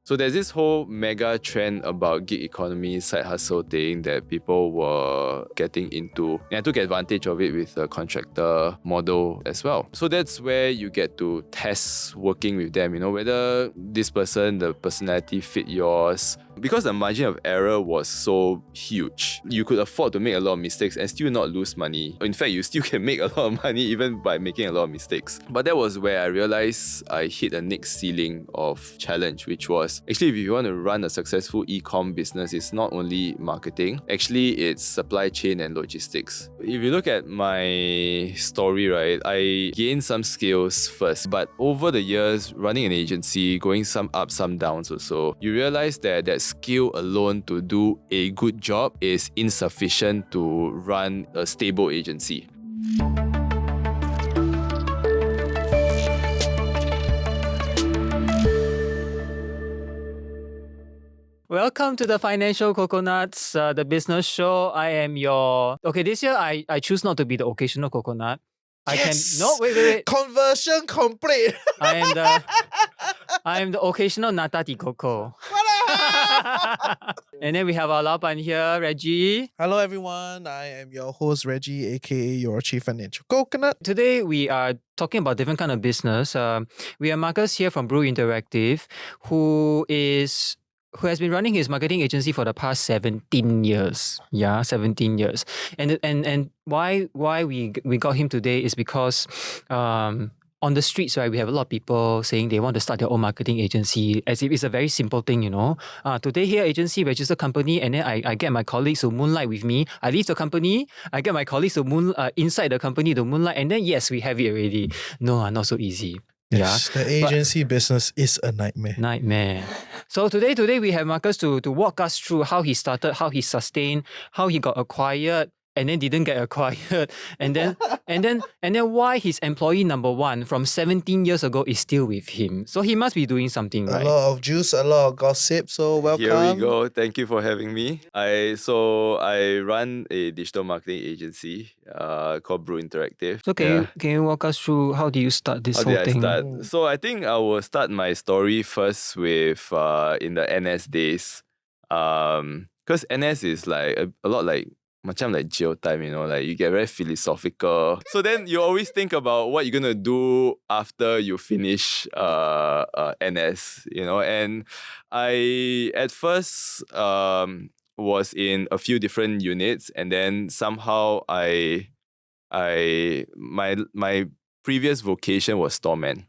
So there's this whole mega trend about gig economy, side hustle thing that people were getting into. And I took advantage of it with the contractor model as well. So that's where you get to test working with them, whether this person, the personality fit yours. Because the margin of error was so huge, you could afford to make a lot of mistakes and still not lose money. In fact, you still can make a lot of money even by making a lot of mistakes. But that was where I realized I hit a next ceiling of challenge, which was actually if you want to run a successful e-com business, it's not only marketing, actually it's supply chain and logistics. If you look at my story, right, I gained some skills first, but over the years, running an agency, going some ups, some downs also, you realize that skill alone to do a good job is insufficient to run a stable agency. Welcome to the Financial Coconuts, the business show. I am your... Okay, this year I choose not to be the occasional coconut. Yes! No, wait. Conversion complete. I am the occasional Nata Di Coco. And then we have our Laoban here, Reggie. Hello everyone, I am your host Reggie, aka your Chief Financial Coconut. Today we are talking about different kind of business. We have Marcus here from Brew Interactive, who has been running his marketing agency for the past 17 years. Yeah, 17 years. And why we got him today is because on the streets, right, we have a lot of people saying they want to start their own marketing agency as if it's a very simple thing, Today here, agency, register company, and then I get my colleagues to moonlight with me. I leave the company, I get my colleagues to inside the company to moonlight, and then yes, we have it already. No, not so easy. Yes, the agency business is a nightmare. Nightmare. So today we have Marcus to walk us through how he started, how he sustained, how he got acquired, and then didn't get acquired, and then why his employee number one from 17 years ago is still with him. So he must be doing something right. A lot of juice, a lot of gossip. So welcome. Here we go. Thank you for having me. I run a digital marketing agency called Brew Interactive. So can you walk us through how do you start this whole thing? How did I start? So I think I will start my story first with in the NS days. Because NS is like a lot like macam like jail time, like you get very philosophical. So then you always think about what you're gonna do after you finish NS, and I at first was in a few different units, and then somehow my previous vocation was storeman.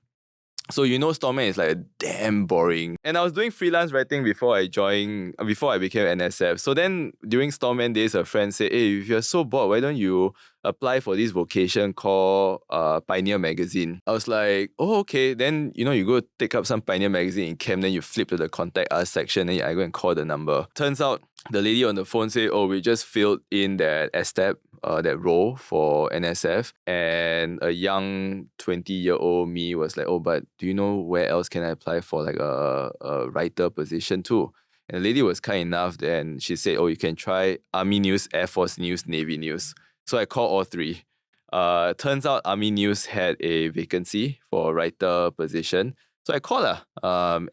So storeman is like damn boring. And I was doing freelance writing before I became NSF. So then during storeman days, a friend said, hey, if you're so bored, why don't you apply for this vocation called Pioneer Magazine? I was like, oh, okay. Then, you go take up some Pioneer Magazine in camp, then you flip to the contact us section, and I go and call the number. Turns out the lady on the phone said, oh, we just filled in that STEP, that role for NSF, and a young 20-year-old me was like, oh, but do you know where else can I apply for like a writer position too? And the lady was kind enough, and she said, oh, you can try Army News, Air Force News, Navy News. So I called all three. Turns out Army News had a vacancy for a writer position. So I called her,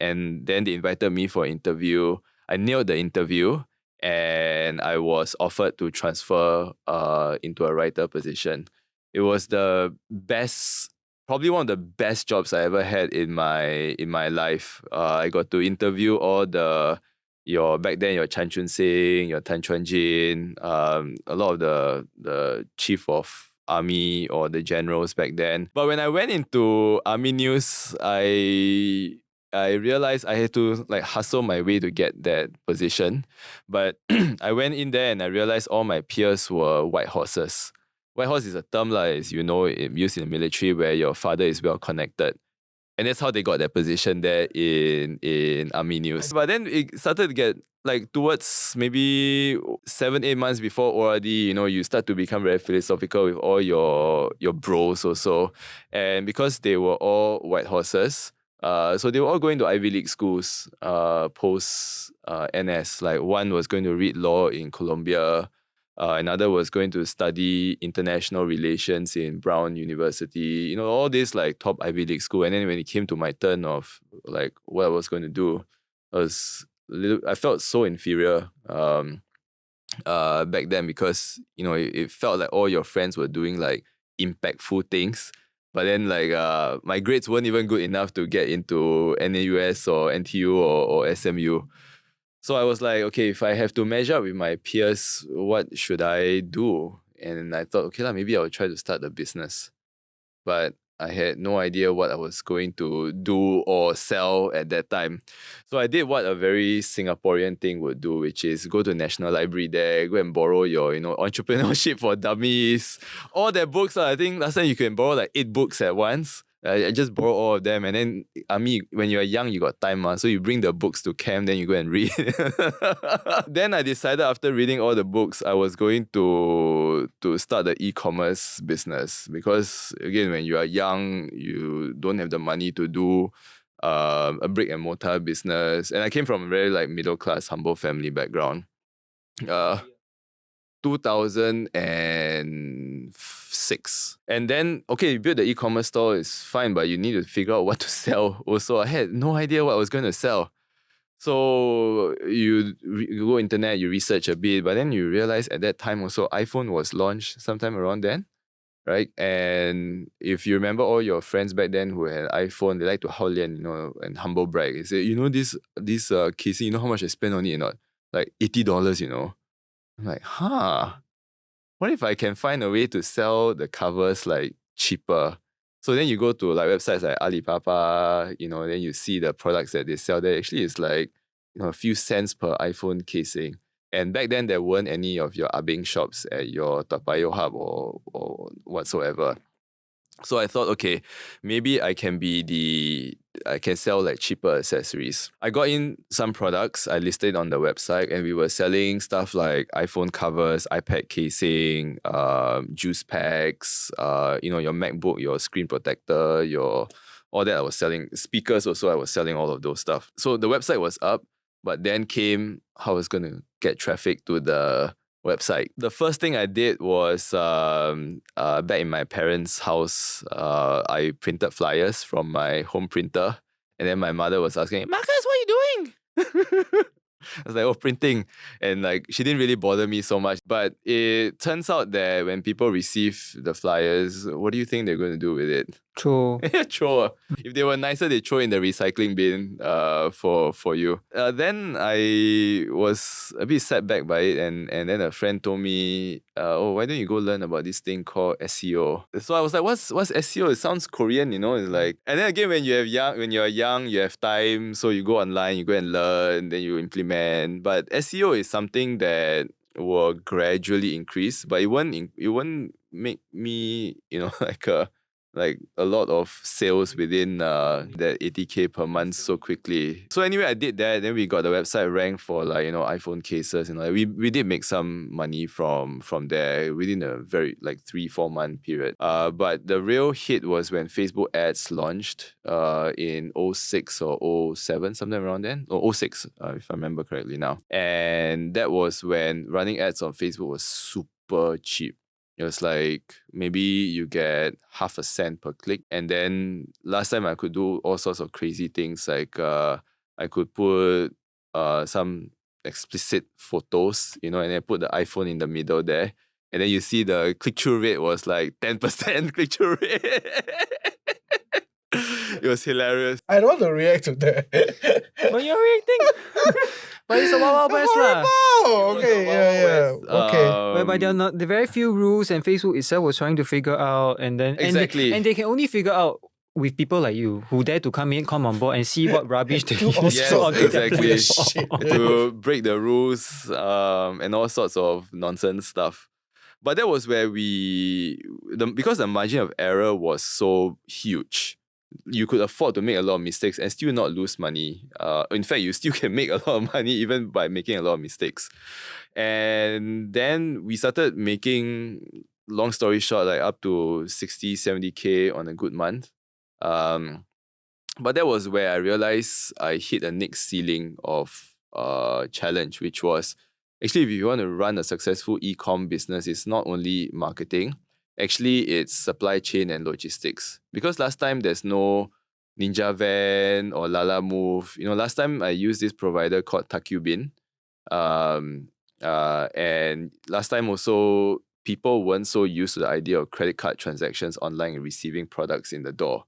and then they invited me for an interview. I nailed the interview, and I was offered to transfer into a writer position. It was the best, probably one of the best jobs I ever had in my life. I got to interview all your Chan Chun Sing, your Tan Chuan Jin, a lot of the chief of army or the generals back then. But when I went into Army News, I realized I had to like hustle my way to get that position. But I went in there and I realized all my peers were white horses. White horse is a term, as you know, used in the military where your father is well connected. And that's how they got that position there in Army News. But then it started to get like towards maybe 7-8 months before ORD, you start to become very philosophical with all your bros also. And because they were all white horses, so they were all going to Ivy League schools post NS. Like one was going to read law in Columbia. Another was going to study international relations in Brown University. All this like top Ivy League school. And then when it came to my turn of like what I was going to do, I felt so inferior back then because it felt like all your friends were doing like impactful things, but then like my grades weren't even good enough to get into NAUS or NTU or SMU. So I was like, okay, if I have to measure up with my peers, what should I do? And I thought, okay, maybe I'll try to start a business. But I had no idea what I was going to do or sell at that time. So I did what a very Singaporean thing would do, which is go to National Library there, go and borrow your, Entrepreneurship for Dummies. All their books, I think last time you can borrow like 8 books at once. I just borrow all of them, and then when you're young, you got time, so you bring the books to camp, then you go and read. Then I decided after reading all the books, I was going to start the e-commerce business because again, when you are young, you don't have the money to do a brick and mortar business, and I came from a very like middle class, humble family background. 2006. And then, okay, you build the e-commerce store, is fine, but you need to figure out what to sell also. I had no idea what I was going to sell. So you go internet, you research a bit, but then you realize at that time also iPhone was launched sometime around then, right? And if you remember all your friends back then who had iPhone, they like to hao-lian, and humble brag. They say, this casing, you know how much I spent on it or not? Like $80, I'm like, what if I can find a way to sell the covers like cheaper? So then you go to like websites like Alibaba, then you see the products that they sell there. Actually, it's like, a few cents per iPhone casing. And back then, there weren't any of your Abing shops at your Toa Payoh hub or whatsoever. So I thought, okay, maybe I can sell like cheaper accessories. I got in some products, I listed on the website, and we were selling stuff like iPhone covers, iPad casing, juice packs, your MacBook, your screen protector, all that I was selling. Speakers also, I was selling all of those stuff. So the website was up, but then came how I was going to get traffic to the website. The first thing I did was back in my parents' house, I printed flyers from my home printer, and then my mother was asking, "Marcus, what are you doing?" I was like, "Oh, printing," and like she didn't really bother me so much. But it turns out that when people receive the flyers, what do you think they're going to do with it? True. Throw. If they were nicer, they throw in the recycling bin for you. Then I was a bit set back by it, and then a friend told me, why don't you go learn about this thing called SEO? So I was like, what's SEO? It sounds Korean, It's like, and then again, when you're young, you have time, so you go online, you go and learn, then you implement. But SEO is something that will gradually increase, but it won't make me, like a lot of sales within that 80K per month so quickly. So anyway, I did that. Then we got the website ranked for like, iPhone cases. We did make some money from there within a very like 3-4 month period. But the real hit was when Facebook ads launched in 06 or 07, something around then. Or 06, if I remember correctly now. And that was when running ads on Facebook was super cheap. It was like maybe you get 0.5 cent per click. And then last time I could do all sorts of crazy things like I could put some explicit photos, and then put the iPhone in the middle there. And then you see the click-through rate was like 10% click-through rate. It was hilarious. I don't want to react to that. But you're reacting. But it's a Wild West lah. Oh, okay, yeah. Okay. Whereby there are not the very few rules, and Facebook itself was trying to figure out, and then Exactly. and they can only figure out with people like you who dare to come on board and see what rubbish they use. Yes, onto their exactly. platform. To break the rules and all sorts of nonsense stuff. But that was where because the margin of error was so huge, you could afford to make a lot of mistakes and still not lose money. In fact, you still can make a lot of money even by making a lot of mistakes. And then we started making, long story short, like up to 60, 70K on a good month. But that was where I realized I hit a next ceiling of challenge, which was actually, if you want to run a successful e-com business, it's not only marketing. Actually, it's supply chain and logistics. Because last time there's no Ninja Van or Lala Move. Last time I used this provider called Takubin. And last time also, people weren't so used to the idea of credit card transactions online and receiving products in the door.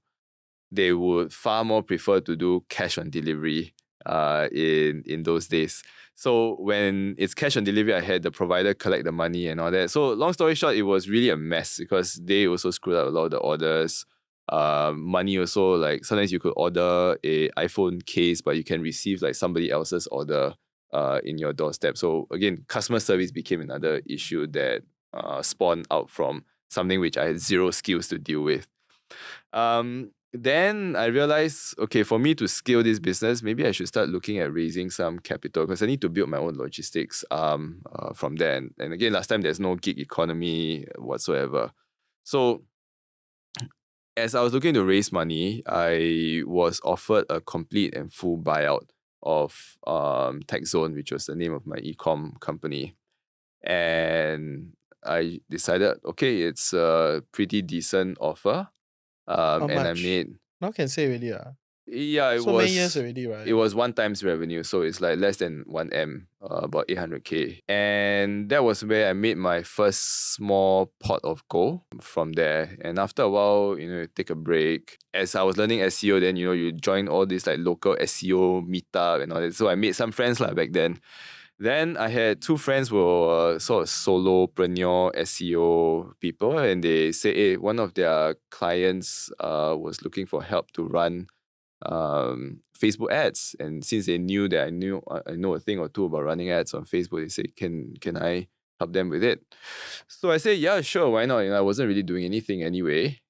They would far more prefer to do cash on delivery in those days. So when it's cash on delivery, I had the provider collect the money and all that. So long story short, it was really a mess because they also screwed up a lot of the orders. Money also, like sometimes you could order a iPhone case, but you can receive like somebody else's order in your doorstep. So again, customer service became another issue that spawned out from something which I had zero skills to deal with. Then I realized, okay, for me to scale this business, maybe I should start looking at raising some capital because I need to build my own logistics from there. And again, last time there's no gig economy whatsoever. So as I was looking to raise money, I was offered a complete and full buyout of TechZone, which was the name of my e-com company. And I decided, okay, it's a pretty decent offer. How And I much? made, Now can say already. it So was many years already, right? it was 1 times revenue, so it's like less than 1M, about 800K. And that was where I made my first small pot of gold from there. And after a while, you take a break. As I was learning SEO, then you join all these like local SEO meetup and all that. So I made some friends back then. Then I had two friends who were sort of solopreneur SEO people, and they say, hey, one of their clients was looking for help to run Facebook ads. And since they knew that I know a thing or two about running ads on Facebook, they said, can I help them with it? So I said, yeah, sure, why not? I wasn't really doing anything anyway.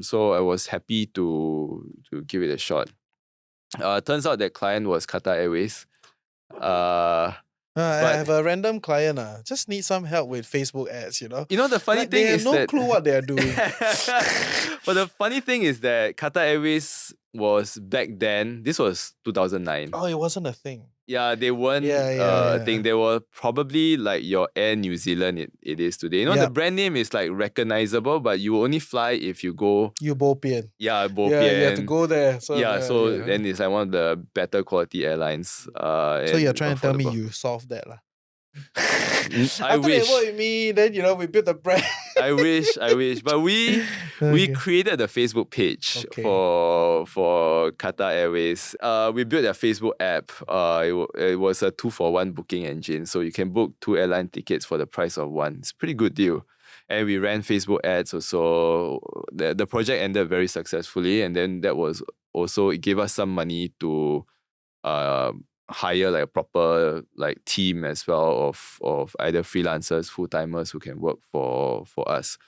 So I was happy to give it a shot. Turns out that client was Qatar Airways. I have a random client. Just need some help with Facebook ads, The funny Like, thing they have is no that clue what they are doing. But the funny thing is that Qatar Airways was back then, this was 2009. Oh, it wasn't a thing. Yeah, they weren't Yeah. a thing. They were probably like your Air New Zealand it is today. The Yep. brand name is like recognizable, but you only fly if you go. You bo pian. Yeah, bo Yeah, you have to pian. go there. So, So then it's like one of the better quality airlines. So you're trying to tell me affordable. you solved that lah. I After they wish. work with me, then we built the brand. I wish. But we Okay. created the Facebook page Okay. for Qatar Airways. We built their Facebook app. It was a 2-for-1 booking engine, so you can book 2 airline tickets for the price of 1. It's a pretty good deal. And we ran Facebook ads also. The project ended very successfully, and then that was also, it gave us some money to hire like a proper like team as well of either freelancers, full-timers who can work for us.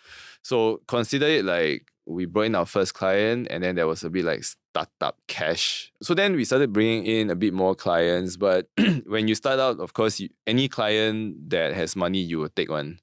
So consider it like we brought in our first client, and then there was a bit like startup cash. So then we started bringing in a bit more clients. But when you start out, of course, any client that has money, you will take one.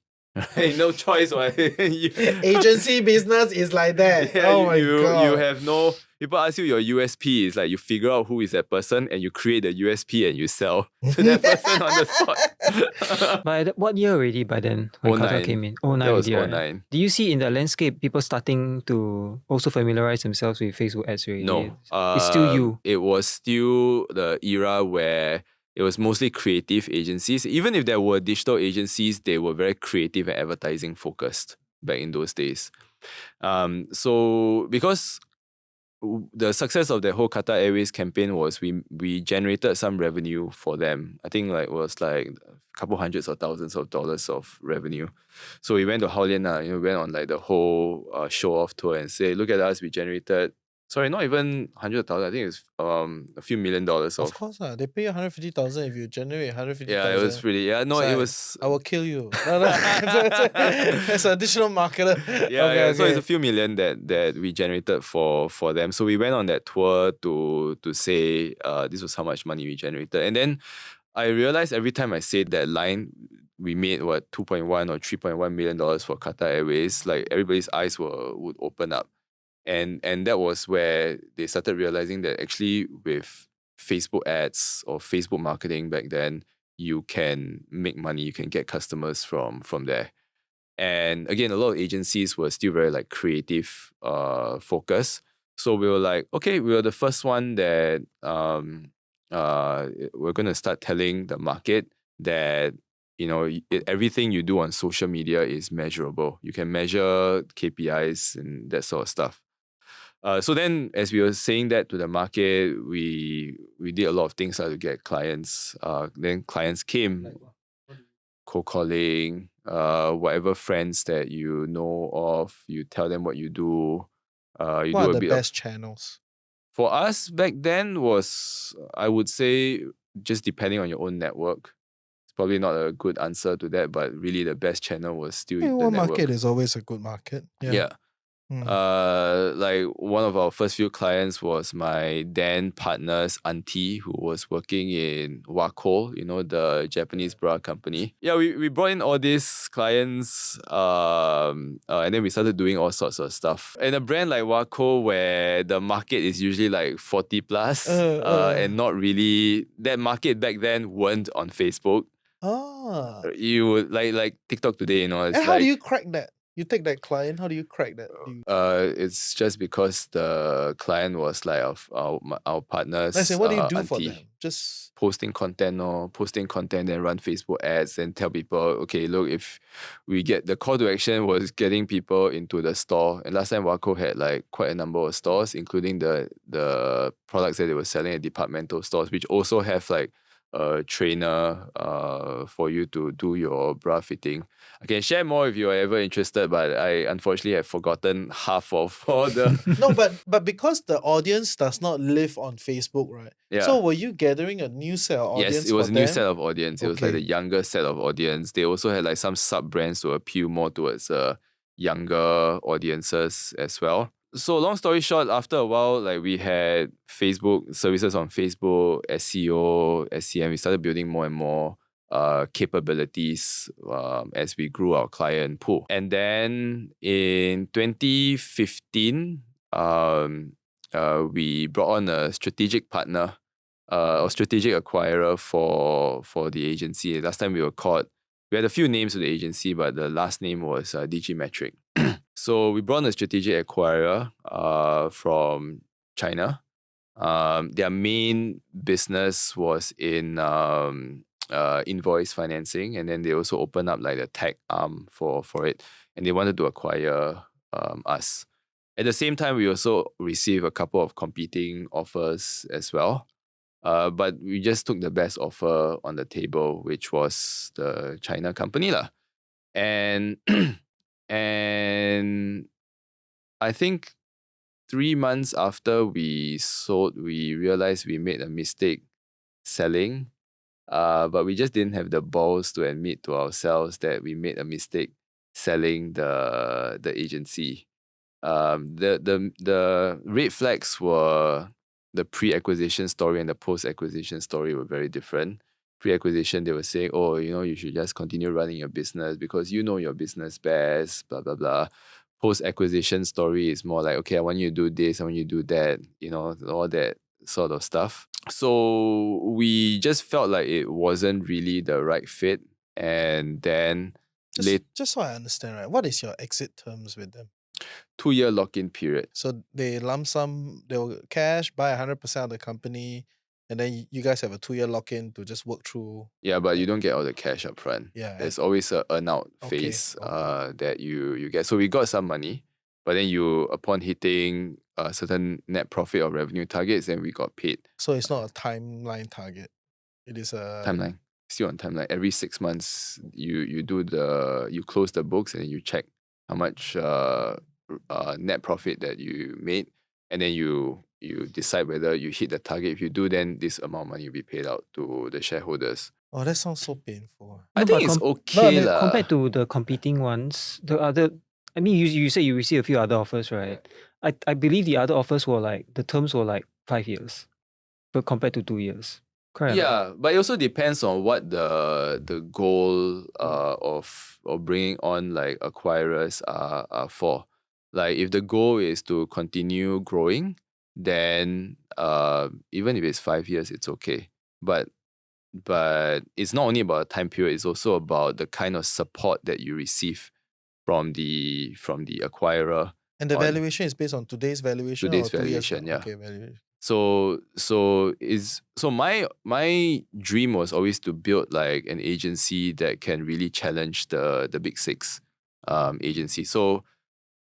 No choice. Agency business is like that. Yeah, oh my God. You have no. People ask you your USP. It's like you figure out who is that person and you create the USP and you sell to that person on the spot. By what year already by then when Qatar 09. came in? 09 That was already, right? 09. Do you see in the landscape people starting to also familiarize themselves with Facebook ads already? No. It's still you. It was still the era where it was mostly creative agencies. Even if there were digital agencies, they were very creative and advertising focused back in those days. So because the success of the whole Qatar Airways campaign was we generated some revenue for them. I think it was like a couple hundreds of thousands of dollars of revenue. So we went to Haolian, we went on like the whole show off tour and say, look at us, we generated. Sorry, not even $100,000. I think it's a few $1 million Of course, they pay you 150,000 if you generate 150,000. Yeah, it was really it was. I will kill you. No. It's an additional marketer. Yeah. So it's a few million that we generated for them. So we went on that tour to say this was how much money we generated, and then I realized every time I said that line, we made what $2.1 or $3.1 million for Qatar Airways. Like everybody's eyes would open up. And that was where they started realizing that actually with Facebook ads or Facebook marketing back then, you can make money, you can get customers from there. And again, a lot of agencies were still very like creative focused. So we were like, okay, we were the first one that we're going to start telling the market that, everything you do on social media is measurable. You can measure KPIs and that sort of stuff. So then, as we were saying that to the market, we did a lot of things to get clients. Then clients came, cold calling, whatever friends that you know of, you tell them what you do. You What do are a the bit best channels? For us back then was, I would say, just depending on your own network. It's probably not a good answer to that, but really the best channel was still Hey, the one network. market is always a good market. Yeah. Like one of our first few clients was my then partner's auntie who was working in Wako, the Japanese bra company. Yeah, we brought in all these clients, and then we started doing all sorts of stuff. And a brand like Wako, where the market is usually like 40 plus, and not really, that market back then weren't on Facebook. You would like TikTok today, it's And how like, do you crack that? You take that client, how do you crack that? it's just because the client was like our partners. I say, what do you do for auntie. them? Just Posting content and run Facebook ads and tell people, okay, look, if we get the call to action was getting people into the store. And last time Wako had like quite a number of stores, including the products that they were selling at departmental stores, which also have like a trainer for you to do your bra fitting. I can share more if you are ever interested, but I unfortunately have forgotten half of all the. no, but because the audience does not live on Facebook, right? Yeah. So were you gathering a new set of audience? Yes, it was for a new them? set of audience. It was like Okay. the younger set of audience. They also had like some sub brands to appeal more towards younger audiences as well. So long story short, after a while, like we had Facebook services on Facebook, SEO, SCM. We started building more and more capabilities as we grew our client pool. And then in 2015, we brought on a strategic partner or strategic acquirer for the agency. Last time we had a few names to the agency, but the last name was Digimetric. So we brought in a strategic acquirer from China. Their main business was in invoice financing, and then they also opened up like the tech arm for it, and they wanted to acquire us. At the same time, we also received a couple of competing offers as well. But we just took the best offer on the table, which was the China company lah. And and I think 3 months after we sold, we realized we made a mistake selling. But we just didn't have the balls to admit to ourselves that we made a mistake selling the agency. The red flags were the pre-acquisition story and the post-acquisition story were very different. Pre-acquisition, they were saying, oh, you should just continue running your business because you know your business best, blah, blah, blah. Post-acquisition story is more like, okay, I want you to do this, I want you to do that, all that sort of stuff. So we just felt like it wasn't really the right fit. And then just so I understand, right? What is your exit terms with them? 2-year lock-in period. So they lump sum, they'll cash, buy 100% of the company, and then you guys have a 2-year lock-in to just work through. Yeah, but you don't get all the cash up front. Yeah. There's always a earn-out phase that you get. So we got some money, but then upon hitting a certain net profit or revenue targets, then we got paid. So it's not a timeline target. It is a timeline. Still on timeline. Every 6 months, you close the books and you check how much net profit that you made, and then you decide whether you hit the target. If you do, then this amount of money will be paid out to the shareholders. Oh, that sounds so painful. I think it's okay lah. Compared to the competing ones, the other, I mean, you say you received a few other offers, right? I believe the other offers were like, the terms were like 5 years, but compared to 2 years. Correct. Yeah, but it also depends on what the goal of bringing on like acquirers are for. Like if the goal is to continue growing, then even if it's 5 years, it's okay. But it's not only about time period, it's also about the kind of support that you receive from the acquirer And the on valuation is based on today's valuation today's or 2 years valuation, now? yeah. Okay, valuation. So my dream was always to build like an agency that can really challenge the big six agency. So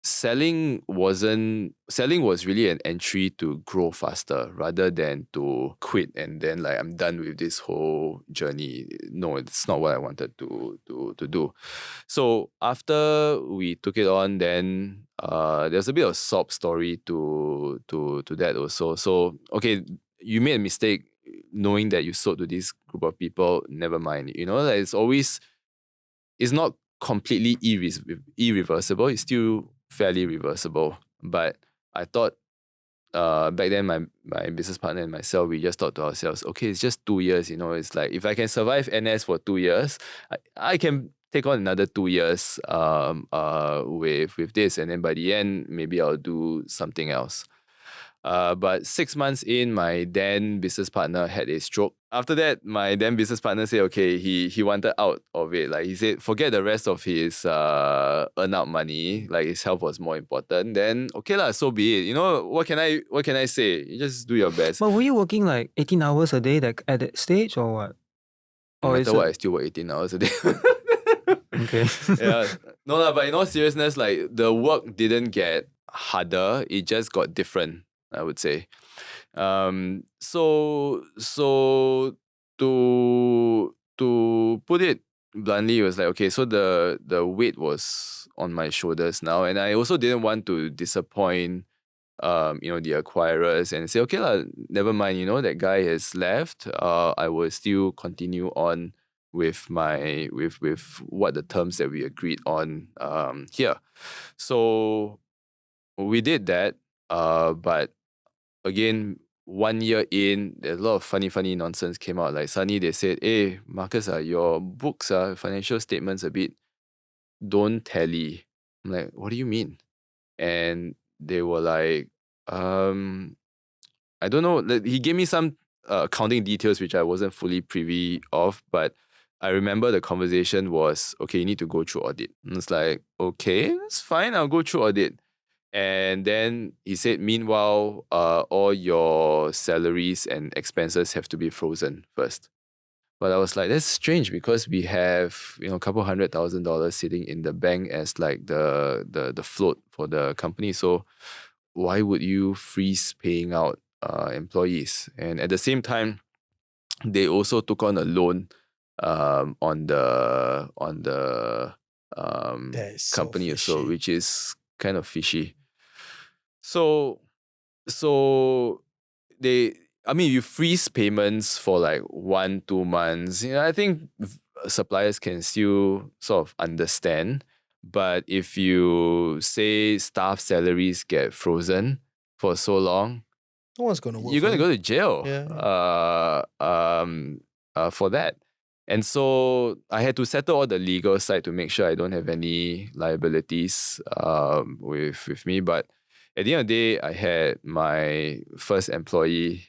selling was really an entry to grow faster rather than to quit and then like I'm done with this whole journey. No, it's not what I wanted to do. So after we took it on, then there's a bit of sob story to that also. So okay, you made a mistake knowing that you sold to this group of people. Never mind. You know, like it's not completely irreversible. It's still fairly reversible. But I thought back then my business partner and myself, we just thought to ourselves, okay, it's just 2 years, you know, it's like if I can survive NS for 2 years, I can take on another 2 years with this, and then by the end maybe I'll do something else. But 6 months in, my then business partner had a stroke. After that, my then business partner said, okay, he wanted out of it. Like he said, forget the rest of his earn out money. Like his health was more important. Then okay lah, so be it. You know what can I say? You just do your best. But were you working like 18 hours a day at that stage or what? No Or matter is what, it- I still work 18 hours a day. Okay. Yeah. No lah, but in all seriousness, like the work didn't get harder. It just got different, I would say. So to put it bluntly, it was like, okay, so the weight was on my shoulders now, and I also didn't want to disappoint the acquirers and say, okay lah, never mind, that guy has left. I will still continue on with my with what the terms that we agreed on here. So we did that, but again, 1 year in, there's a lot of funny nonsense came out. Like suddenly they said, hey, Marcus, your books, financial statements a bit don't tally. I'm like, what do you mean? And they were like, I don't know. He gave me some accounting details which I wasn't fully privy of, but I remember the conversation was, okay, you need to go through audit. And it's like, okay, that's fine, I'll go through audit. And then he said, meanwhile, all your salaries and expenses have to be frozen first. But I was like, that's strange because we have, a couple $100,000 sitting in the bank as like the float for the company. So why would you freeze paying out employees? And at the same time, they also took on a loan on the That is so company also, fishy. which is kind of fishy. So you freeze payments for like 1-2 months. I think suppliers can still sort of understand. But if you say staff salaries get frozen for so long, No one's going to work you're for going to you. go to jail for that. And so I had to settle all the legal side to make sure I don't have any liabilities with me. But at the end of the day, I had my first employee.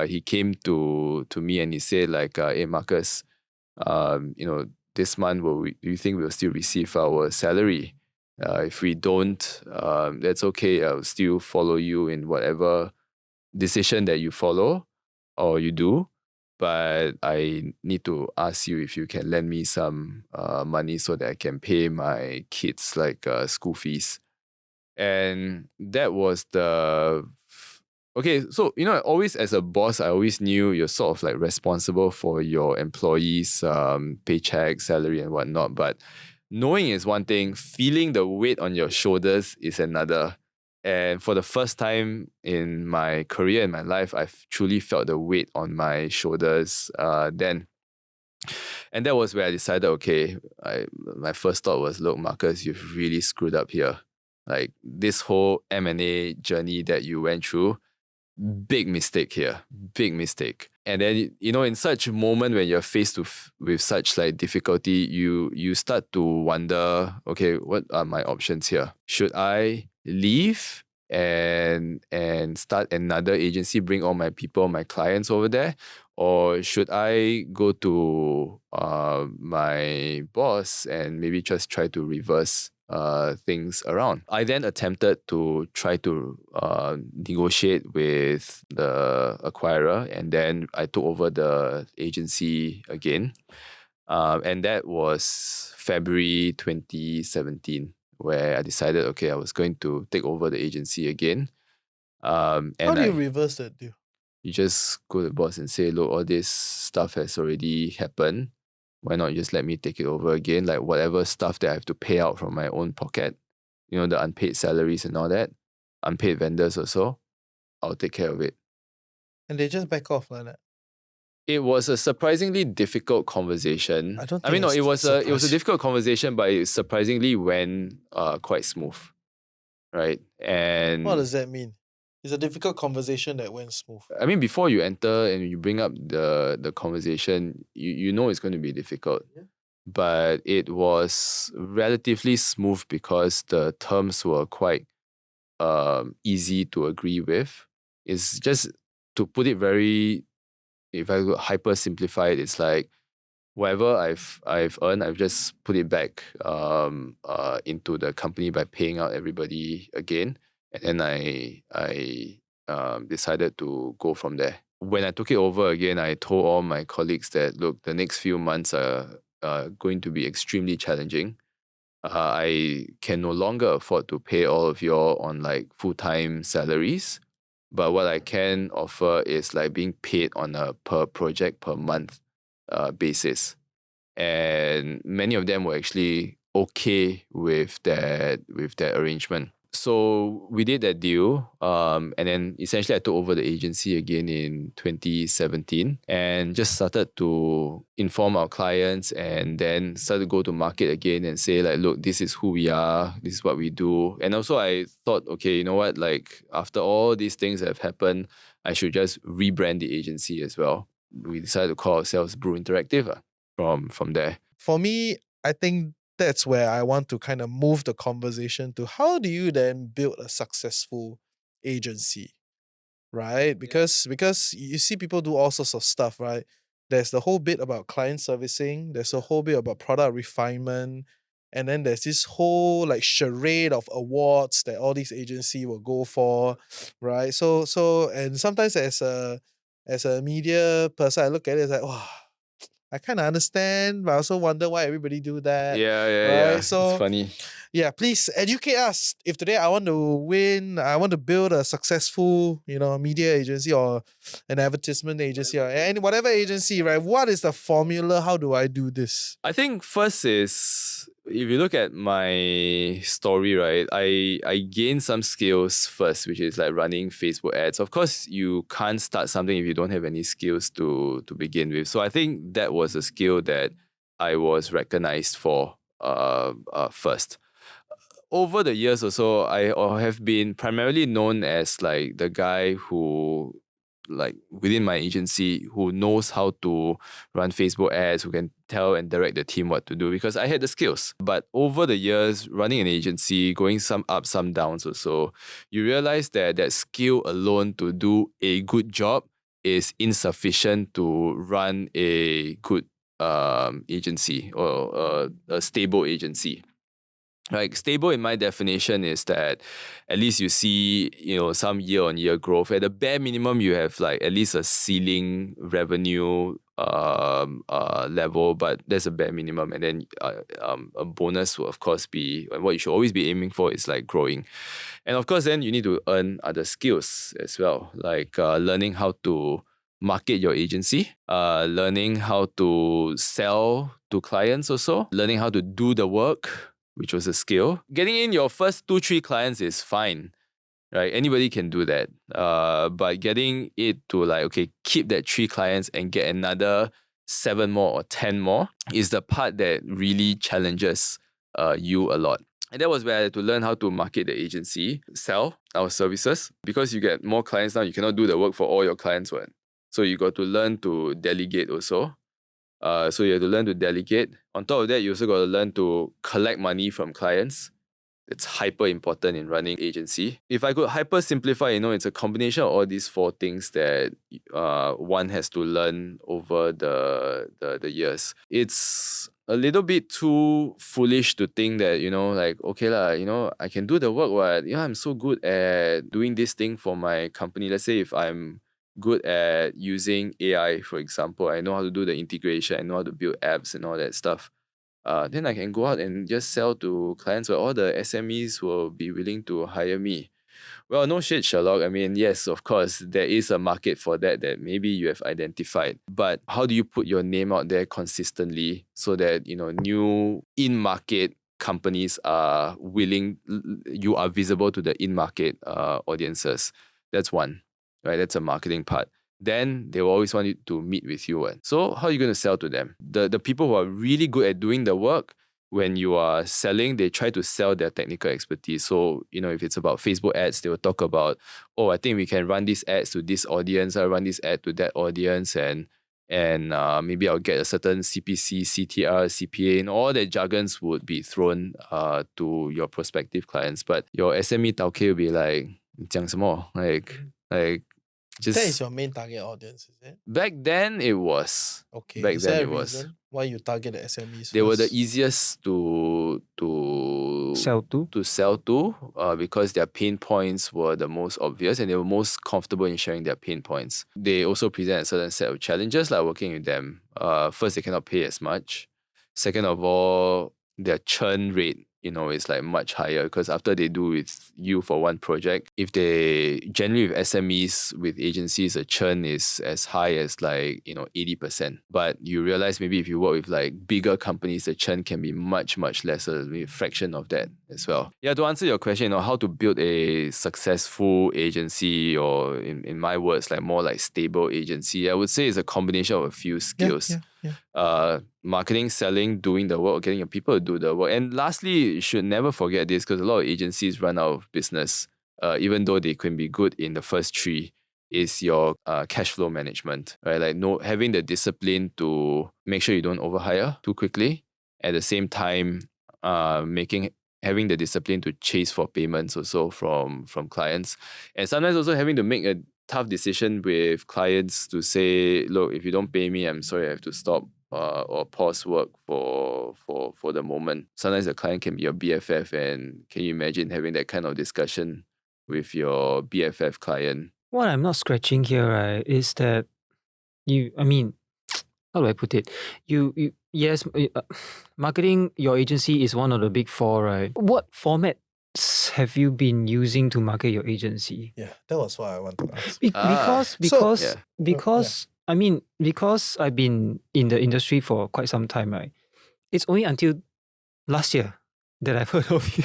He came to me and he said like, hey Marcus, this month do you think we'll still receive our salary? If we don't, that's okay. I'll still follow you in whatever decision that you follow or you do. But I need to ask you if you can lend me some money so that I can pay my kids like school fees. And that was okay. So always as a boss, I always knew you're sort of like responsible for your employees' paycheck, salary, and whatnot. But knowing is one thing, feeling the weight on your shoulders is another. And for the first time in my career, in my life, I've truly felt the weight on my shoulders then. And that was where I decided, okay, my first thought was, look, Marcus, you've really screwed up here. Like this whole M&A journey that you went through, big mistake here, big mistake. And then, in such a moment when you're faced with such like difficulty, you start to wonder, okay, what are my options here? Should I leave and start another agency, bring all my people, my clients over there? Or should I go to my boss and maybe just try to reverse things around. I then attempted to try to negotiate with the acquirer, and then I took over the agency again. And that was February 2017, where I decided, okay, I was going to take over the agency again. How And do you reverse that deal? you just go to the boss and say, look, all this stuff has already happened. Why not just let me take it over again? Like whatever stuff that I have to pay out from my own pocket, the unpaid salaries and all that, unpaid vendors also, I'll take care of it. And they just back off like that. It was a surprisingly difficult conversation. I don't I mean, think no, that's it was a surprising. difficult conversation, but it surprisingly went quite smooth, right? And What does that mean? It's a difficult conversation that went smooth. I mean, before you enter and you bring up the conversation, you know it's going to be difficult. Yeah. But it was relatively smooth because the terms were quite easy to agree with. It's just, to put it very, if I could hyper simplify it, it's like whatever I've earned, I've just put it back into the company by paying out everybody again, and then I decided to go from there. When I took it over again, I told all my colleagues that, look, the next few months are going to be extremely challenging. I can no longer afford to pay all of you all on like full-time salaries. But what I can offer is like being paid on a per project per month basis. And many of them were actually okay with that arrangement. So we did that deal, and then essentially I took over the agency again in 2017 and just started to inform our clients, and then started to go to market again and say like, look, this is who we are, this is what we do. And also I thought, okay, you know what, like after all these things that have happened, I should just rebrand the agency as well. We decided to call ourselves Brew Interactive from there. For me, I think that's where I want to kind of move the conversation to how do you then build a successful agency, right? Because you see people do all sorts of stuff, right? There's the whole bit about client servicing, there's a whole bit about product refinement, and then there's this whole like charade of awards that all these agencies will go for, right? So and sometimes as a media person, I look at it as like, wow, I kind of understand, but I also wonder why everybody do that. Yeah. Right. It's So funny. yeah, please educate us. If today I want to win, I want to build a successful, media agency or an advertisement agency or any whatever agency, right? What is the formula? How do I do this? I think first is, if you look at my story, right, I gained some skills first, which is like running Facebook ads. Of course, you can't start something if you don't have any skills to begin with. So I think that was a skill that I was recognized for first. Over the years also, I have been primarily known as like the guy who, like within my agency, who knows how to run Facebook ads, who can tell and direct the team what to do, because I had the skills. But over the years, running an agency, going some ups, some downs also, you realize that that skill alone to do a good job is insufficient to run a good agency, or a stable agency. Like stable in my definition is that at least you see, some year-on-year growth. At the bare minimum, you have like at least a ceiling revenue level, but that's a bare minimum. And then a bonus will of course be, and what you should always be aiming for is like growing. And of course, then you need to earn other skills as well, like learning how to market your agency, learning how to sell to clients also, learning how to do the work, which was a skill. Getting in your first 2-3 clients is fine, right? Anybody can do that. But getting it to like, okay, keep that 3 clients and get another 7 more or 10 more is the part that really challenges you a lot. And that was where I had to learn how to market the agency, sell our services. Because you get more clients now, you cannot do the work for all your clients, right? So you got to learn to delegate also. So you have to learn to delegate. On top of that, you also got to learn to collect money from clients. it's hyper important in running agency. If I could hyper simplify, it's a combination of all these four things that one has to learn over the years. It's a little bit too foolish to think that, like, okay lah, I can do the work, what? I'm so good at doing this thing for my company. Let's say if I'm good at using AI, for example, I know how to do the integration, I know how to build apps and all that stuff. Then I can go out and just sell to clients where all the SMEs will be willing to hire me. Well, no shit, Sherlock. I mean, yes, of course, there is a market for that maybe you have identified. But how do you put your name out there consistently so that, new in-market companies are willing, you are visible to the in-market audiences? That's one, right? That's a marketing part. Then they will always want you to meet with you. So how are you going to sell to them? The people who are really good at doing the work, when you are selling, they try to sell their technical expertise. So, if it's about Facebook ads, they will talk about, I think we can run these ads to this audience, I run this ad to that audience, and maybe I'll get a certain CPC, CTR, CPA, and all the jargons would be thrown to your prospective clients. But your SME tauke will be like, 你讲什么? Like, just, that is your main target audience, is it? Back then it was. Okay. Back is then there it a was. reason why you target the SMEs? They were the first? easiest to Sell to? Because their pain points were the most obvious and they were most comfortable in sharing their pain points. They also present a certain set of challenges like working with them. First, they cannot pay as much. Second of all, their churn rate, is like much higher because after they do with you for one project, if they generally with SMEs, with agencies, the churn is as high as like, 80%. But you realize maybe if you work with like bigger companies, the churn can be much, much lesser, maybe a fraction of that as well. Yeah, to answer your question, how to build a successful agency, or in my words, like more like stable agency, I would say it's a combination of a few skills. Marketing, selling, doing the work, getting your people to do the work. And lastly, you should never forget this because a lot of agencies run out of business, even though they can be good in the first three, is your cash flow management, right? Like having the discipline to make sure you don't overhire too quickly. At the same time, having the discipline to chase for payments also from clients. And sometimes also having to make a tough decision with clients to say, look, if you don't pay me, I'm sorry, I have to stop or pause work for the moment. Sometimes the client can be your BFF, and can you imagine having that kind of discussion with your BFF client? What I'm not scratching here, right, is that how do I put it? Yes, marketing your agency is one of the big four, right? What formats have you been using to market your agency? Yeah, that was what I want to ask. Because I've been in the industry for quite some time, right? It's only until last year that I've heard of you.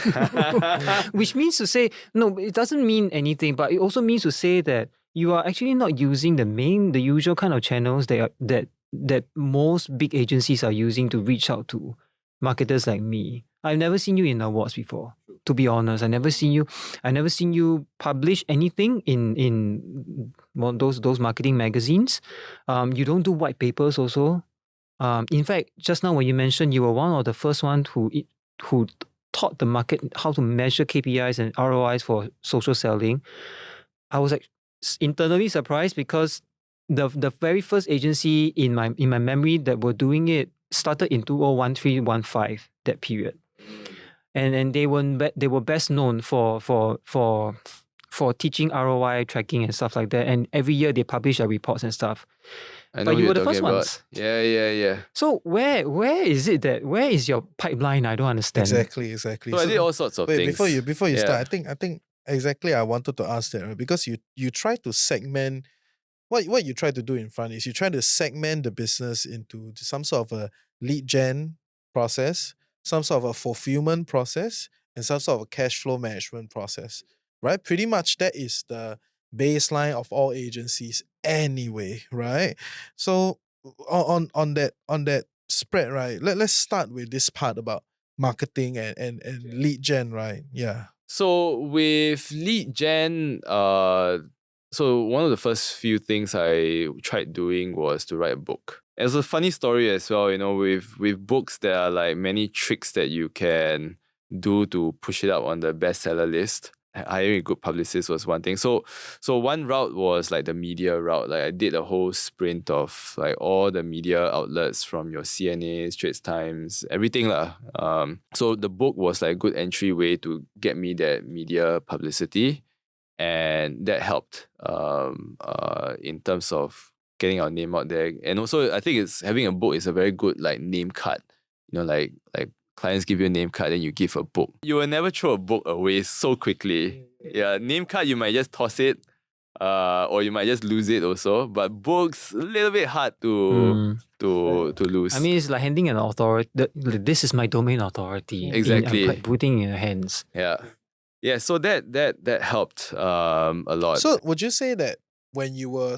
Which means to say, no, it doesn't mean anything, but it also means to say that you are actually not using the usual kind of channels that most big agencies are using to reach out to marketers like me. I've never seen you in awards before. To be honest, I never seen you publish anything in those marketing magazines. You don't do white papers also. In fact, just now when you mentioned you were one of the first ones who taught the market how to measure KPIs and ROIs for social selling, I was like internally surprised because the very first agency in my memory that were doing it started in 2013-15, that period. And they were best known for teaching ROI tracking and stuff like that. And every year they publish their reports and stuff. I know but you were the talking first about. ones. Yeah. So where is your pipeline? I don't understand. Exactly. So I did all sorts of things. Before you start, I think exactly I wanted to ask that, right? Because you try to segment what you try to do in front is you try to segment the business into some sort of a lead gen process, some sort of a fulfillment process, and some sort of a cash flow management process, right? Pretty much that is the baseline of all agencies anyway, right? So on that spread, right? Let's start with this part about marketing and lead gen, right? Yeah. So with lead gen, so one of the first few things I tried doing was to write a book. And it's a funny story as well, with books there are like many tricks that you can do to push it up on the bestseller list. Hiring a good publicist was one thing. So one route was like the media route. Like I did a whole sprint of like all the media outlets from your CNA, Straits Times, everything lah. So the book was like a good entryway to get me that media publicity, and that helped in terms of getting our name out there. And also I think it's having a book is a very good like name card. You know, like clients give you a name card, then you give a book. You will never throw a book away so quickly. Yeah, name card you might just toss it, or you might just lose it also. But books a little bit hard to lose. I mean, it's like handing an authority. This is my domain authority. Exactly. I'm putting in your hands. Yeah. So that helped a lot. So would you say that when you were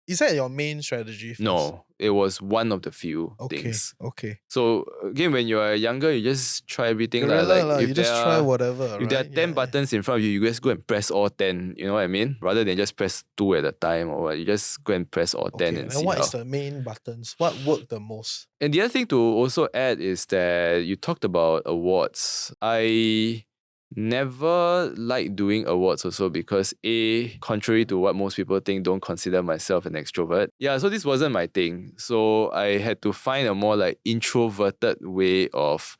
is that your main strategy? First? No, it was one of the few things. Okay. So again, when you are younger, you just try everything. You just try whatever. If there are 10 buttons in front of you, you just go and press all 10. You know what I mean? Rather than just press 2 at a time or what, you just go and press all 10 and see what how. is the main buttons? What worked the most? And the other thing to also add is that you talked about awards. I never like doing awards also because contrary to what most people think, don't consider myself an extrovert. Yeah, so this wasn't my thing. So I had to find a more like introverted way of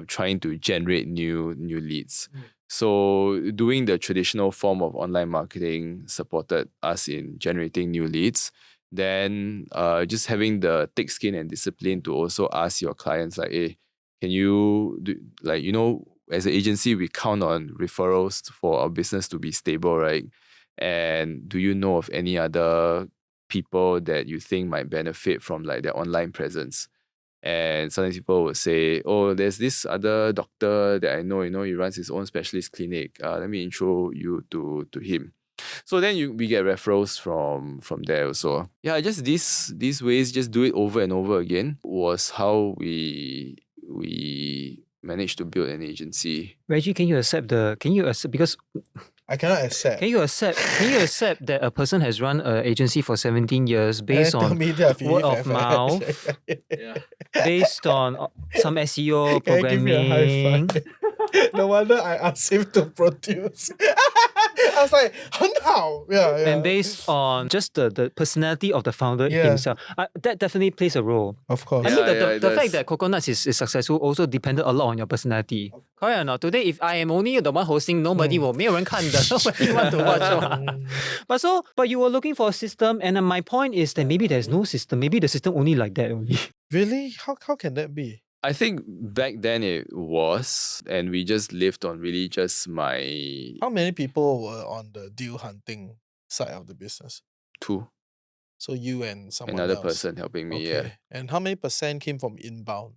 trying to generate new leads. So doing the traditional form of online marketing supported us in generating new leads. Then just having the thick skin and discipline to also ask your clients like, hey, can you do, like, you know, as an agency, we count on referrals for our business to be stable, right? And do you know of any other people that you think might benefit from like their online presence? And sometimes people would say, oh, there's this other doctor that I know, he runs his own specialist clinic. Let me intro you to him. So then we get referrals from there also. Yeah, just these ways, just do it over and over again was how we managed to build an agency. Reggie, can you accept because I cannot accept. Can you accept that a person has run an agency for 17 years based on word of mouth, based on some SEO Can I give you a high programming? five? No wonder I asked him to produce. I was like, how? Yeah. And based on just the personality of the founder himself, that definitely plays a role. Of course. I mean, the fact that Coconuts is successful also depended a lot on your personality. Correct or not? Today, if I am only the one hosting, nobody will, 没有人看的, nobody want to watch. But you were looking for a system, and my point is that maybe there's no system. Maybe the system only like that only. Really? How can that be? I think back then it was, and we just lived on really just my... How many people were on the deal hunting side of the business? 2. So you and someone Another else. person helping me, yeah. And how many percent came from inbound?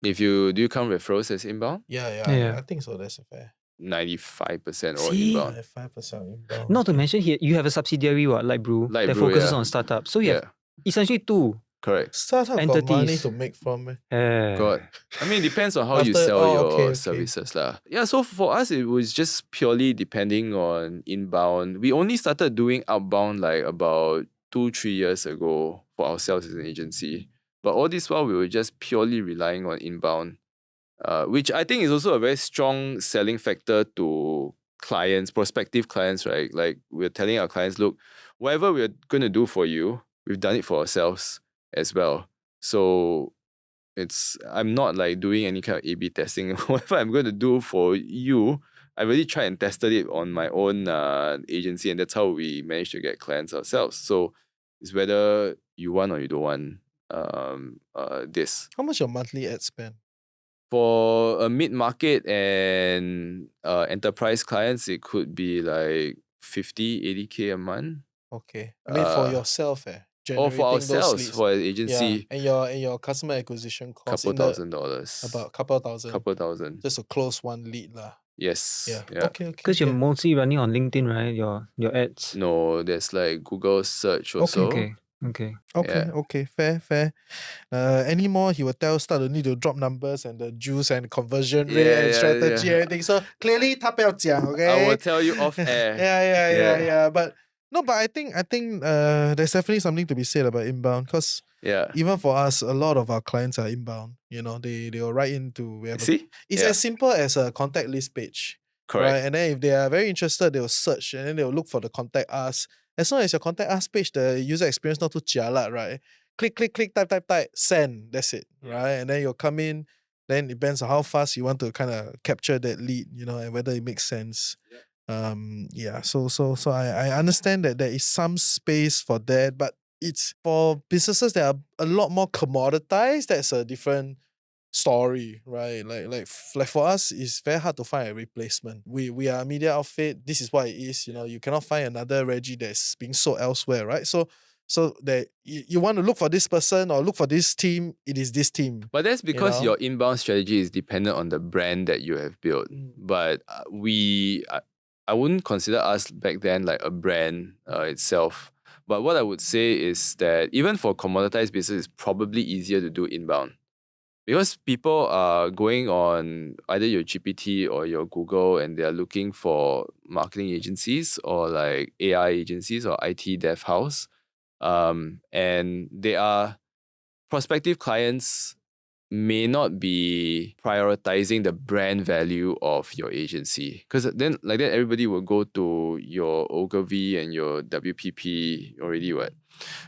Do you count referrals as inbound? Yeah. I think so. That's fair. 95% or inbound. 95% inbound. Not to mention here, you have a subsidiary, like Brew, that focuses on startups. So you have essentially 2. Correct. Startup got money to make from it. God. I mean, it depends on how you sell your services. Yeah, so for us, it was just purely depending on inbound. We only started doing outbound like about 2-3 years ago for ourselves as an agency. But all this while, we were just purely relying on inbound, which I think is also a very strong selling factor to clients, prospective clients, right? Like we're telling our clients, look, whatever we're going to do for you, we've done it for ourselves as well. So I'm not like doing any kind of A/B testing. Whatever I'm going to do for you, I really try and tested it on my own agency, and that's how we managed to get clients ourselves. So it's whether you want or you don't want this. How much your monthly ad spend? For a mid-market and enterprise clients, it could be like 50, 80K a month. Okay. I mean for yourself, Or for ourselves, for an agency. Yeah. And your customer acquisition cost. $2,000. About couple thousand. Couple thousand. Just to close one lead lah. Yes. Yeah. Okay. Because you're mostly running on LinkedIn, right? Your ads. No, there's like Google search also. Okay. Fair. Any more he will start to need to drop numbers and the juice and conversion rate and strategy and everything. So clearly 他不要讲, okay? I will tell you off air. Yeah. But I think there's definitely something to be said about inbound because Yeah. Even for us, a lot of our clients are inbound. They'll write into we have See? it's Yeah. as simple as a contact list page. Correct. Right. And then if they are very interested, they'll search and then they'll look for the contact us. As long as your contact us page, the user experience not too jialat, right? Click, click, click, type, send. That's it. Right. And then you'll come in. Then it depends on how fast you want to kind of capture that lead, and whether it makes sense. So I understand that there is some space for that, but it's for businesses that are a lot more commoditized. That's a different story, right? Like for us, it's very hard to find a replacement. We are a media outfit. This is what it is. You cannot find another Reggie that's being sold elsewhere, right? So that you want to look for this person or look for this team, it is this team. But that's because know? your inbound strategy is dependent on the brand that you have built. But I wouldn't consider us back then like a brand itself. But what I would say is that even for commoditized business, it's probably easier to do inbound. Because people are going on either your GPT or your Google and they are looking for marketing agencies or like AI agencies or IT dev house. And they are prospective clients may not be prioritizing the brand value of your agency. Because then like that everybody will go to your Ogilvy and your WPP already what.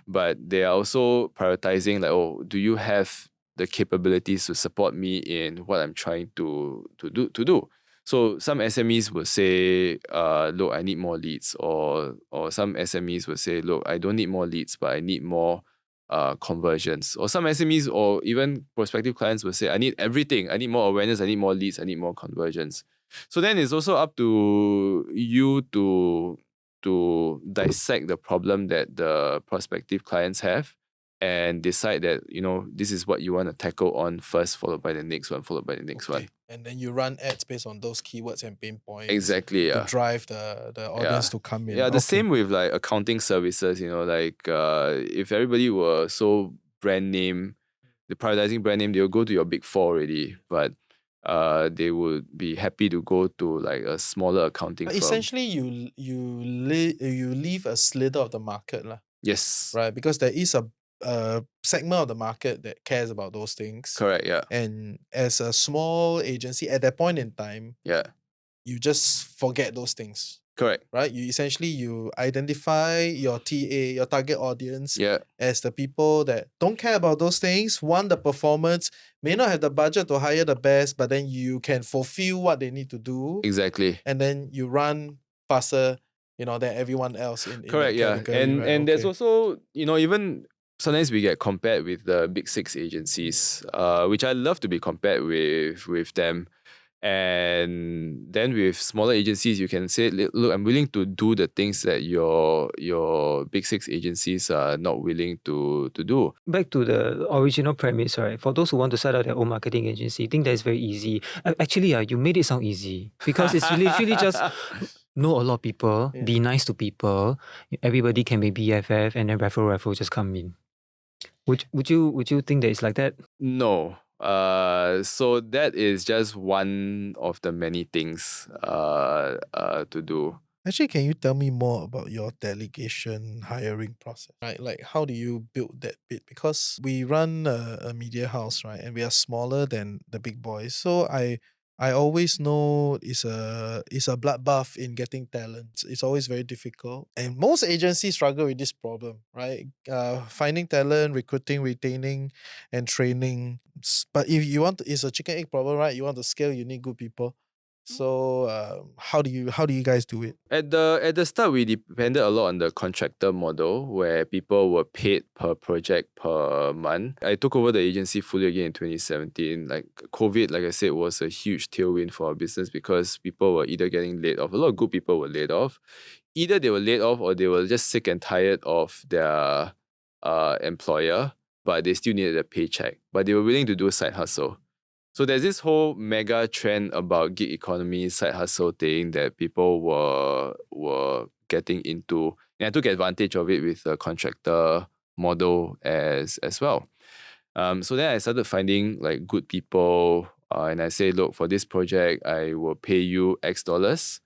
But they are also prioritizing like, oh, do you have the capabilities to support me in what I'm trying to do? So some SMEs will say, look, I need more leads, or some SMEs will say, look, I don't need more leads, but I need more conversions. Or some SMEs or even prospective clients will say, I need everything. I need more awareness, I need more leads, I need more conversions. So then it's also up to you to dissect the problem that the prospective clients have and decide that, this is what you want to tackle on first, followed by the next one, followed by the next one. And then you run ads based on those keywords and pain points. Exactly, To yeah. drive the audience to come in. Yeah, the same with like accounting services, if everybody were so brand name, the prioritizing brand name, they'll go to your big four already. But they would be happy to go to like a smaller accounting firm. Essentially, you leave a slither of the market, lah. Yes. Right, because there is a segment of the market that cares about those things. Correct, yeah. And as a small agency at that point in time, Yeah. you just forget those things. Correct. Right? You identify your TA, your target audience, Yeah. as the people that don't care about those things, want the performance, may not have the budget to hire the best, but then you can fulfill what they need to do. Exactly. And then you run faster, than everyone else in Correct, that yeah. category. And right? and there's Okay. also, even sometimes we get compared with the big six agencies, which I love to be compared with them. And then with smaller agencies, you can say, look, I'm willing to do the things that your big six agencies are not willing to do. Back to the original premise, right? For those who want to set up their own marketing agency, I think that is very easy. Actually, you made it sound easy because it's literally just know a lot of people, be nice to people. Everybody can be BFF, and then referral just come in. Would you think that it's like that? No. So that is just one of the many things to do. Actually, can you tell me more about your delegation hiring process? Right, like how do you build that bit? Because we run a media house, right, and we are smaller than the big boys. So I always know it's a bloodbath in getting talent. It's always very difficult, and most agencies struggle with this problem, right? Finding talent, recruiting, retaining, and training. But if you want, it's a chicken egg problem, right? You want to scale, you need good people. So how do you guys do it? At the start, we depended a lot on the contractor model where people were paid per project per month. I took over the agency fully again in 2017. Like COVID, like I said, was a huge tailwind for our business because people were either getting laid off. A lot of good people were laid off. Either they were laid off or they were just sick and tired of their employer, but they still needed a paycheck. But they were willing to do a side hustle. So there's this whole mega trend about gig economy, side hustle thing that people were getting into. And I took advantage of it with the contractor model as well. So then I started finding like good people and I say, look, for this project, I will pay you X dollars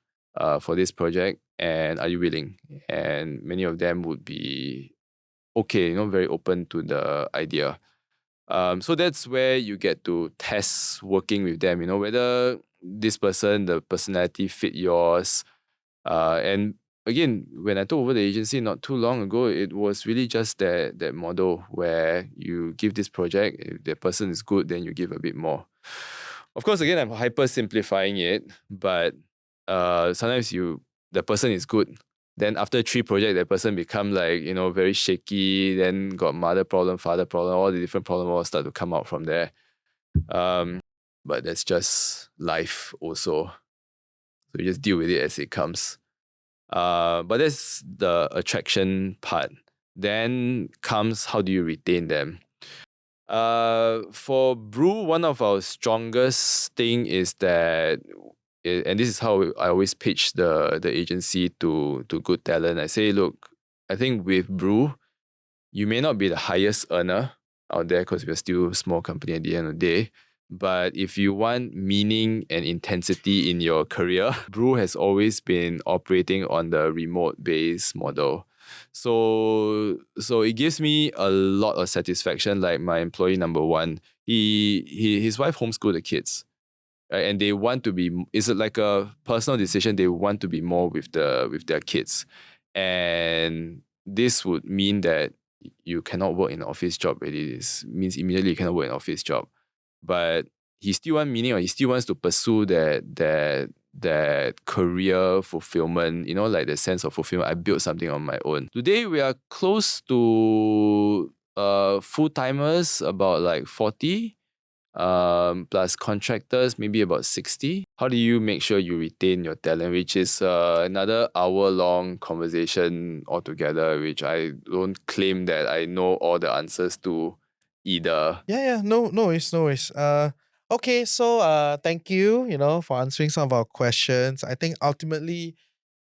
for this project. And are you willing? And many of them would be okay, very open to the idea. So that's where you get to test working with them, whether this person, the personality fit yours. And again, when I took over the agency not too long ago, it was really just that model where you give this project, if the person is good, then you give a bit more. Of course, again, I'm hyper simplifying it, but sometimes the person is good. Then after 3 projects, that person become like, very shaky, then got mother problem, father problem, all the different problems all start to come out from there. But that's just life also. So you just deal with it as it comes. But that's the attraction part. Then comes how do you retain them? For Brew, one of our strongest thing is that, and this is how I always pitch the agency to good talent. I say, look, I think with Brew, you may not be the highest earner out there because we're still a small company at the end of the day. But if you want meaning and intensity in your career, Brew has always been operating on the remote-based model. So it gives me a lot of satisfaction. Like my employee number 1, his wife homeschooled the kids, right? And they want to be. It's like a personal decision. They want to be more with their kids, and this would mean that you cannot work in an office job already. This means immediately you cannot work in an office job. But he still wants meaning, or he still wants to pursue that career fulfillment, like the sense of fulfillment. I built something on my own. Today we are close to full-timers, about like 40, plus contractors, maybe about 60. How do you make sure you retain your talent, which is another hour-long conversation altogether, which I don't claim that I know all the answers to either. Yeah, no worries. Okay, so thank you, for answering some of our questions. I think ultimately,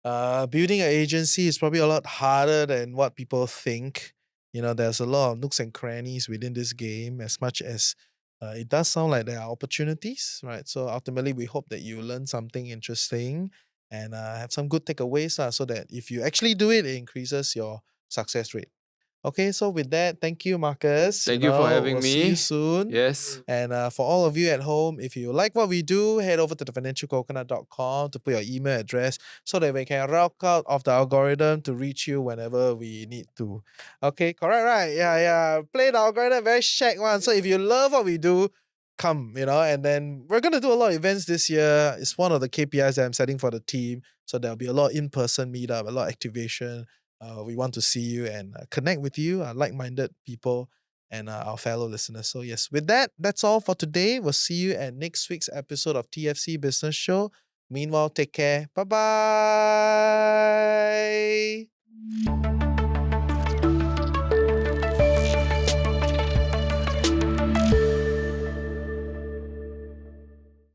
building an agency is probably a lot harder than what people think. There's a lot of nooks and crannies within this game, as much as it does sound like there are opportunities, right? So ultimately, we hope that you learn something interesting and have some good takeaways, so that if you actually do it, it increases your success rate. Okay, so with that, thank you, Marcus. Thank you for having we'll me. see you soon. Yes. And for all of you at home, if you like what we do, head over to thefinancialcoconut.com to put your email address so that we can route out of the algorithm to reach you whenever we need to. Okay, correct, right? Yeah. Play the algorithm, very shack one. So if you love what we do, come, and then we're going to do a lot of events this year. It's one of the KPIs that I'm setting for the team. So there'll be a lot of in-person meetup, a lot of activation. We want to see you and connect with you, like-minded people and our fellow listeners. So yes, with that, that's all for today. We'll see you at next week's episode of TFC Business Show. Meanwhile, take care. Bye-bye.